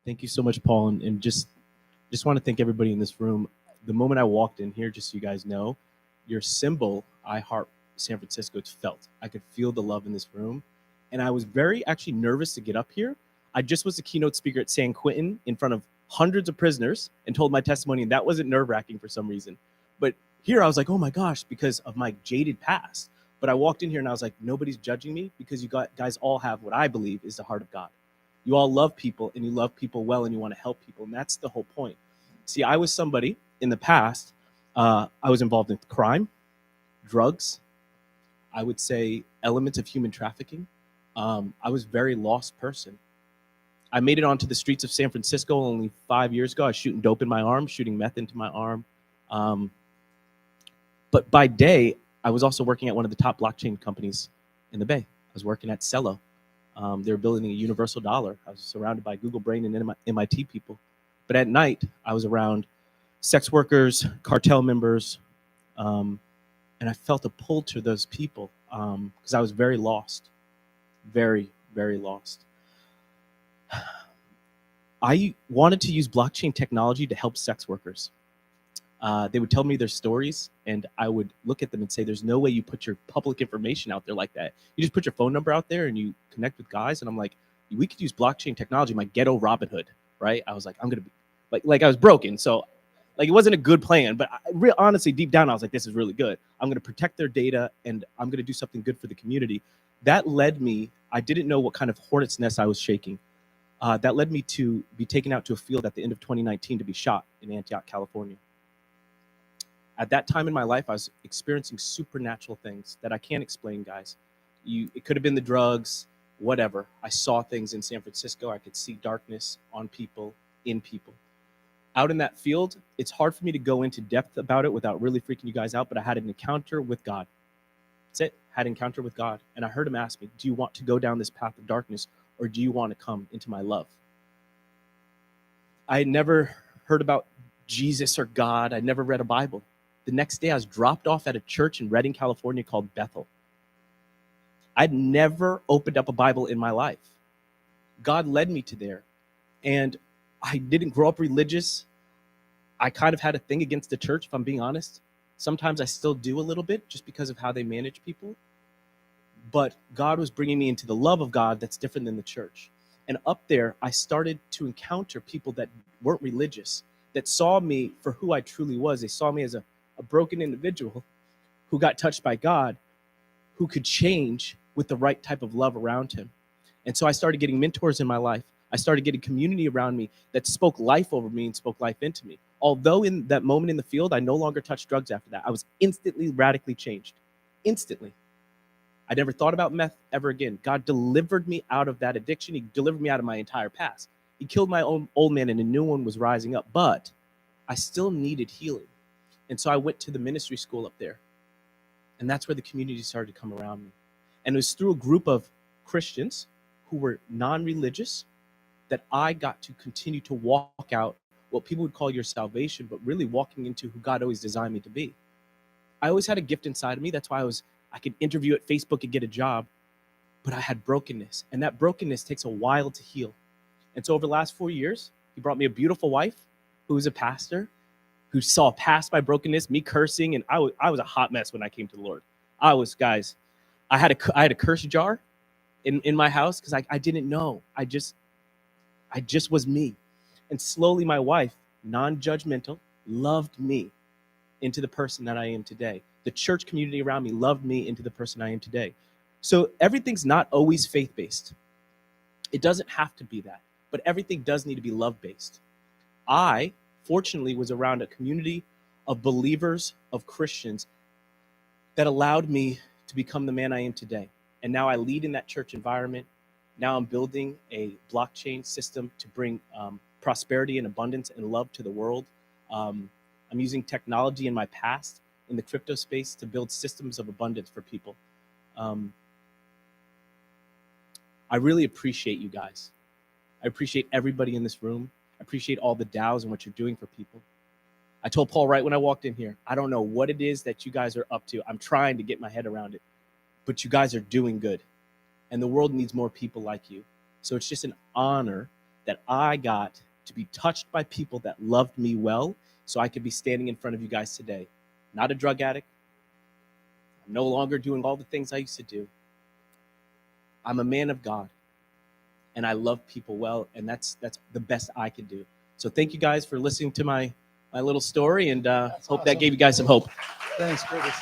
Thank you so much, Paul, and just want to thank everybody in this room. The moment I walked in here, just so you guys know, your symbol, I Heart San Francisco, it's felt. I could feel the love in this room, and I was very actually nervous to get up here. I just was a keynote speaker at San Quentin in front of hundreds of prisoners and told my testimony, and that wasn't nerve wracking for some reason. But here I was like, oh my gosh, because of my jaded past. But I walked in here and I was like, nobody's judging me because guys all have what I believe is the heart of God. You all love people and you love people well and you want to help people. And that's the whole point. See, I was somebody in the past, I was involved in crime, drugs, I would say elements of human trafficking. I was a very lost person. I made it onto the streets of San Francisco only 5 years ago. I was shooting dope in my arm, shooting meth into my arm. Um, but by day, I was also working at one of the top blockchain companies in the Bay. I was working at Cello. They were building a universal dollar. I was surrounded by Google Brain and MIT people. But at night, I was around sex workers, cartel members, and I felt a pull to those people because I was very lost, very, very lost. I wanted to use blockchain technology to help sex workers. They would tell me their stories, and I would look at them and say, there's no way you put your public information out there like that. You just put your phone number out there and you connect with guys. And I'm like, we could use blockchain technology, my ghetto Robin Hood, right? I was like, I'm going to be like I was broken. So like, it wasn't a good plan, but honestly, deep down, I was like, this is really good. I'm going to protect their data and I'm going to do something good for the community. That led me, I didn't know what kind of hornet's nest I was shaking. That led me to be taken out to a field at the end of 2019 to be shot in Antioch, California. At that time in my life, I was experiencing supernatural things that I can't explain, guys. It could have been the drugs, whatever. I saw things in San Francisco. I could see darkness on people, in people. Out in that field, it's hard for me to go into depth about it without really freaking you guys out, but I had an encounter with God. That's it. Had an encounter with God. And I heard him ask me, do you want to go down this path of darkness or do you want to come into my love? I had never heard about Jesus or God. I'd never read a Bible. The next day, I was dropped off at a church in Redding, California called Bethel. I'd never opened up a Bible in my life. God led me to there. And I didn't grow up religious. I kind of had a thing against the church, if I'm being honest. Sometimes I still do a little bit just because of how they manage people. But God was bringing me into the love of God that's different than the church. And up there, I started to encounter people that weren't religious, that saw me for who I truly was. They saw me as a broken individual who got touched by God, who could change with the right type of love around him. And so I started getting mentors in my life. I started getting community around me that spoke life over me and spoke life into me. Although in that moment in the field, I no longer touched drugs after that. I was instantly radically changed. Instantly. I never thought about meth ever again. God delivered me out of that addiction. He delivered me out of my entire past. He killed my own old man and a new one was rising up, but I still needed healing. And so I went to the ministry school up there. And that's where the community started to come around me. And it was through a group of Christians who were non-religious that I got to continue to walk out what people would call your salvation, but really walking into who God always designed me to be. I always had a gift inside of me. That's why I could interview at Facebook and get a job, but I had brokenness. And that brokenness takes a while to heal. And so over the last 4 years, he brought me a beautiful wife who was a pastor, who saw past my brokenness, me cursing, and I was a hot mess when I came to the Lord. Guys, I had a curse jar in my house because I didn't know. I just was me. And slowly my wife, non-judgmental, loved me into the person that I am today. The church community around me loved me into the person I am today. So everything's not always faith-based. It doesn't have to be that, but everything does need to be love-based. I, fortunately, was around a community of believers, of Christians, that allowed me to become the man I am today. And now I lead in that church environment. Now I'm building a blockchain system to bring prosperity and abundance and love to the world. I'm using technology in my past in the crypto space to build systems of abundance for people. I really appreciate you guys. I appreciate everybody in this room. I appreciate all the DAOs and what you're doing for people. I told Paul right when I walked in here, I don't know what it is that you guys are up to. I'm trying to get my head around it, but you guys are doing good. And the world needs more people like you. So it's just an honor that I got to be touched by people that loved me well so I could be standing in front of you guys today. Not a drug addict. I'm no longer doing all the things I used to do. I'm a man of God, and I love people well, and that's the best I can do. So thank you guys for listening to my little story, and hope awesome. that gave you guys some hope. Thanks, Curtis.